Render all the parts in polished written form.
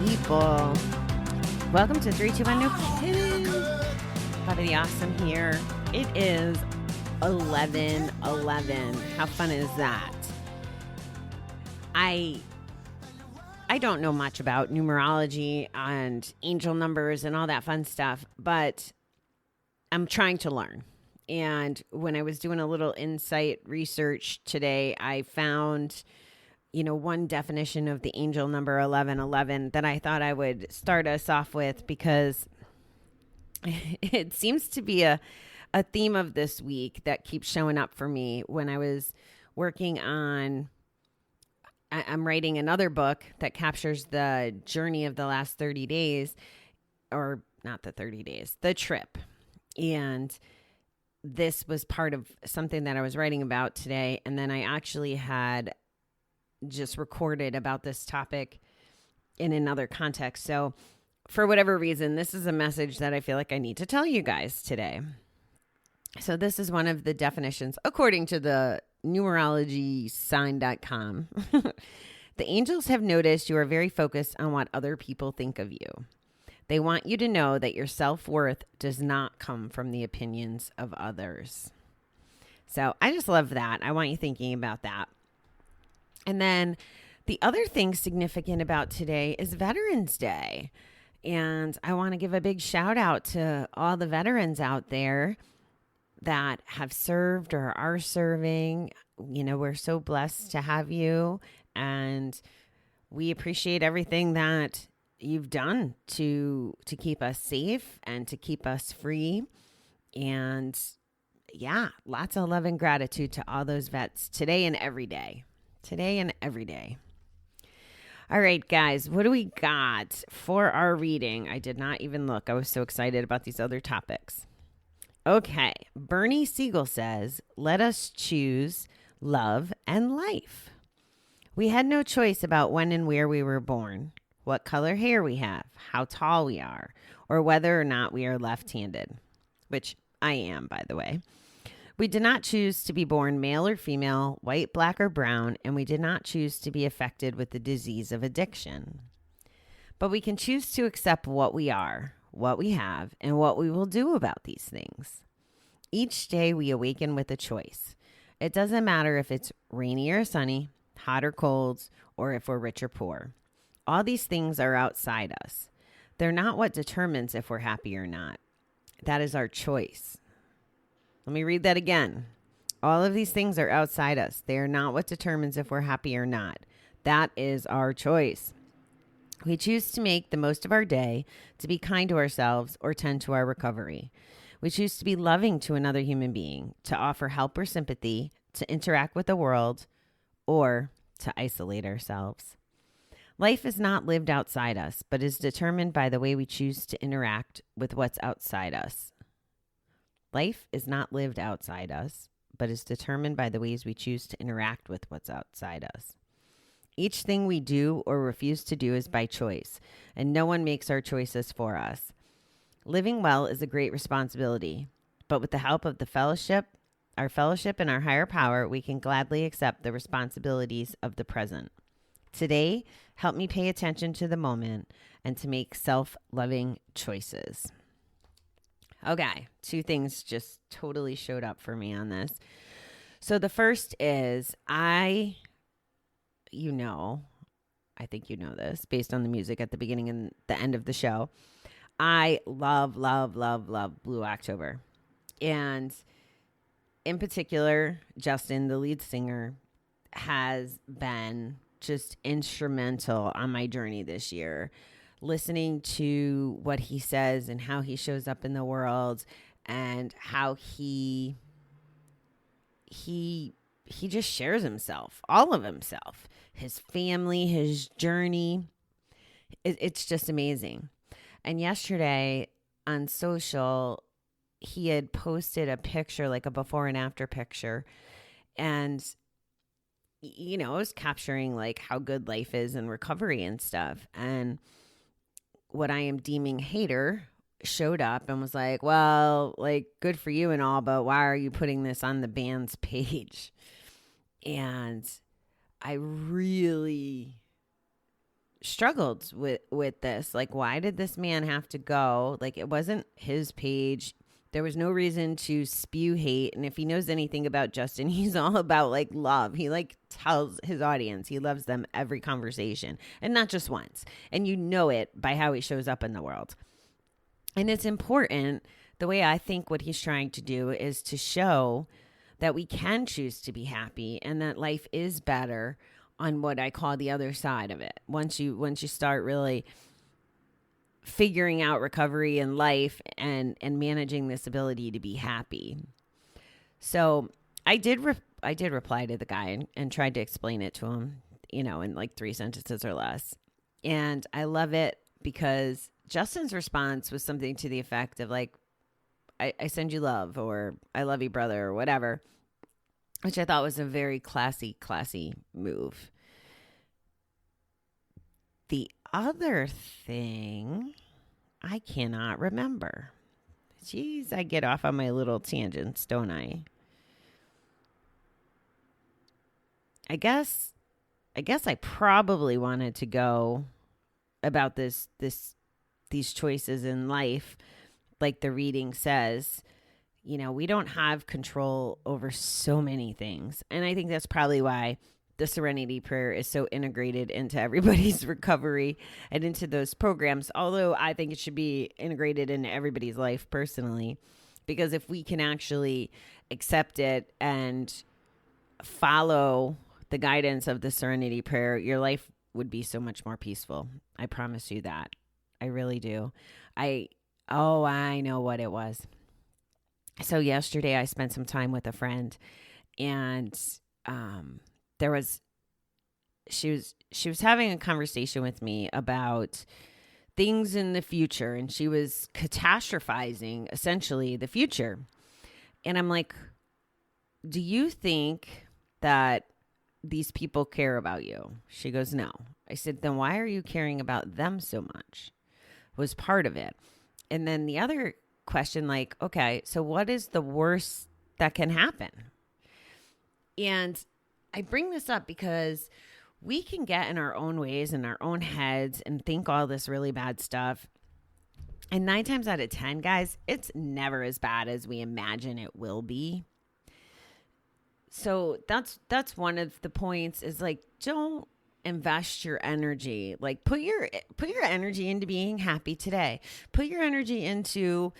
people. Welcome to 321 No Kiddin. Bobby the Awesome here. It is 11:11. How fun is that? I don't know much about numerology and angel numbers and all that fun stuff, but I'm trying to learn. And when I was doing a little insight research today, I found one definition of the angel number 1111 that I thought I would start us off with because it seems to be a theme of this week that keeps showing up for me when I was working on, I'm writing another book that captures the journey of the last 30 days, or not the 30 days, the trip. And this was part of something that I was writing about today. And then I actually had just recorded about this topic in another context. So for whatever reason, this is a message that I feel like I need to tell you guys today. So this is one of the definitions, according to the numerologysign.com. The angels have noticed you are very focused on what other people think of you. They want you to know that your self-worth does not come from the opinions of others. So I just love that. I want you thinking about that. And then the other thing significant about today is Veterans Day. And I want to give a big shout out to all the veterans out there that have served or are serving. We're so blessed to have you. And we appreciate everything that you've done to keep us safe and to keep us free. And yeah, lots of love and gratitude to all those vets today and every day. Today and every day. All right, guys, what do we got for our reading? I did not even look. I was so excited about these other topics. Okay, Bernie Siegel says, let us choose love and life. We had no choice about when and where we were born, what color hair we have, how tall we are, or whether or not we are left-handed, which I am, by the way. We did not choose to be born male or female, white, black, or brown, and we did not choose to be affected with the disease of addiction. But we can choose to accept what we are, what we have, and what we will do about these things. Each day we awaken with a choice. It doesn't matter if it's rainy or sunny, hot or cold, or if we're rich or poor. All these things are outside us. They're not what determines if we're happy or not. That is our choice. Let me read that again. All of these things are outside us. They are not what determines if we're happy or not. That is our choice. We choose to make the most of our day, to be kind to ourselves, or tend to our recovery. We choose to be loving to another human being, to offer help or sympathy, to interact with the world, or to isolate ourselves. Life is not lived outside us, but is determined by the way we choose to interact with what's outside us. Life is not lived outside us, but is determined by the ways we choose to interact with what's outside us. Each thing we do or refuse to do is by choice, and no one makes our choices for us. Living well is a great responsibility, but with the help of our fellowship and our higher power, we can gladly accept the responsibilities of the present. Today, help me pay attention to the moment and to make self-loving choices. Okay, two things just totally showed up for me on this. So the first is I think you know this based on the music at the beginning and the end of the show. I love, love, love, love Blue October. And in particular, Justin, the lead singer, has been just instrumental on my journey this year. Listening to what he says and how he shows up in the world and how he just shares himself, all of himself, his family, his journey. It's just amazing. And yesterday on social, he had posted a picture, like a before and after picture. And, it was capturing like how good life is and recovery and stuff. And what I am deeming hater showed up and was like, well, like, good for you and all, but why are you putting this on the band's page? And I really struggled with this. Like, why did this man have to go? Like, it wasn't his page. There was no reason to spew hate. And if he knows anything about Justin, he's all about like love. He like tells his audience he loves them every conversation, and not just once. And you know it by how he shows up in the world. And it's important. The way I think what he's trying to do is to show that we can choose to be happy and that life is better on what I call the other side of it. Once you start really figuring out recovery in life and managing this ability to be happy. So I did reply to the guy and tried to explain it to him, in like 3 sentences or less. And I love it because Justin's response was something to the effect of like, I send you love, or I love you, brother, or whatever, which I thought was a very classy move. The other thing, I cannot remember. Jeez, I get off on my little tangents, don't I? I guess I probably wanted to go about these choices in life. Like the reading says, we don't have control over so many things. And I think that's probably why the Serenity Prayer is so integrated into everybody's recovery and into those programs. Although I think it should be integrated into everybody's life personally, because if we can actually accept it and follow the guidance of the Serenity Prayer, your life would be so much more peaceful. I promise you that. I really do. I know what it was. So yesterday I spent some time with a friend, and she was having a conversation with me about things in the future, and she was catastrophizing essentially the future. And I'm like, do you think that these people care about you? She goes, no. I said, then why are you caring about them so much? Was part of it. And then the other question, like, okay, so what is the worst that can happen? And I bring this up because we can get in our own ways, in our own heads, and think all this really bad stuff. And 9 times out of 10, guys, it's never as bad as we imagine it will be. So that's one of the points, is like, don't invest your energy. Like, put your energy into being happy today. Put your energy into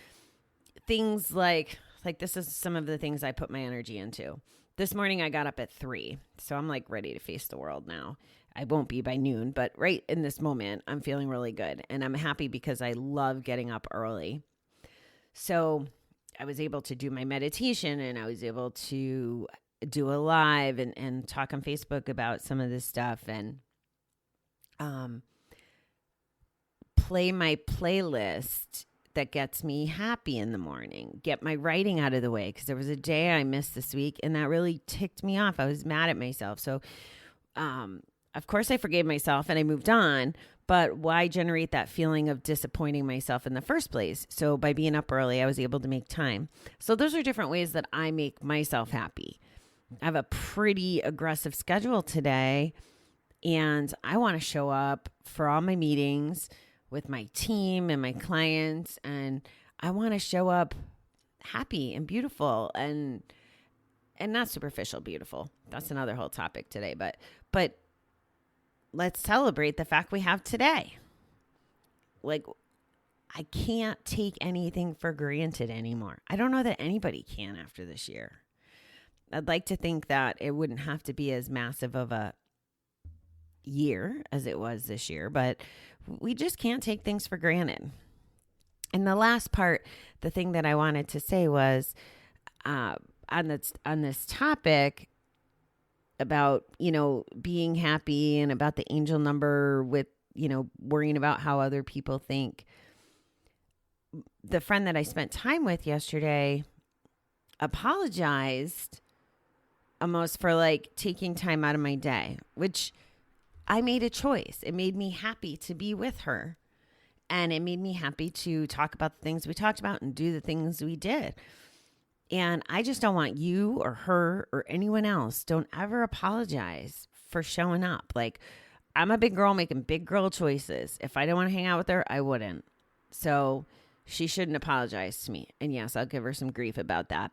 things like this is some of the things I put my energy into. This morning I got up at 3, so I'm like ready to face the world now. I won't be by noon, but right in this moment, I'm feeling really good. And I'm happy because I love getting up early. So I was able to do my meditation, and I was able to do a live and talk on Facebook about some of this stuff, and play my playlist that gets me happy in the morning, get my writing out of the way, because there was a day I missed this week, and that really ticked me off. I was mad at myself. So, of course I forgave myself and I moved on, but why generate that feeling of disappointing myself in the first place? So by being up early, I was able to make time. So those are different ways that I make myself happy. I have a pretty aggressive schedule today, and I want to show up for all my meetings with my team and my clients, and I want to show up happy and beautiful and not superficial beautiful. That's another whole topic today, but let's celebrate the fact we have today. Like, I can't take anything for granted anymore. I don't know that anybody can after this year. I'd like to think that it wouldn't have to be as massive of a year as it was this year, but we just can't take things for granted. And the last part, the thing that I wanted to say was on this topic about, being happy and about the angel number with, worrying about how other people think. The friend that I spent time with yesterday apologized almost for like taking time out of my day, which I made a choice. It made me happy to be with her, and it made me happy to talk about the things we talked about and do the things we did. And I just don't want you or her or anyone else, don't ever apologize for showing up. Like, I'm a big girl making big girl choices. If I didn't want to hang out with her, I wouldn't. So she shouldn't apologize to me. And yes, I'll give her some grief about that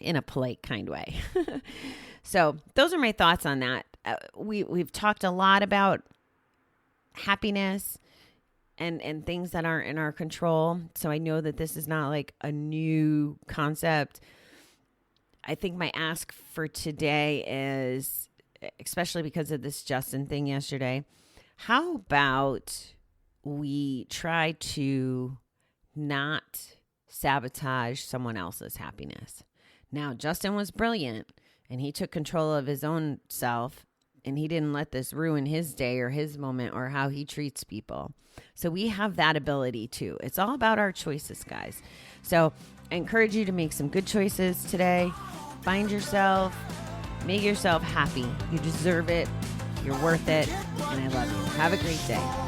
in a polite, kind way. So those are my thoughts on that. We've talked a lot about happiness and things that aren't in our control. So I know that this is not like a new concept. I think my ask for today is, especially because of this Justin thing yesterday, how about we try to not sabotage someone else's happiness? Now, Justin was brilliant and he took control of his own self and he didn't let this ruin his day or his moment or how he treats people. So we have that ability too. It's all about our choices, guys. So I encourage you to make some good choices today. Find yourself, make yourself happy. You deserve it. You're worth it. And I love you. Have a great day.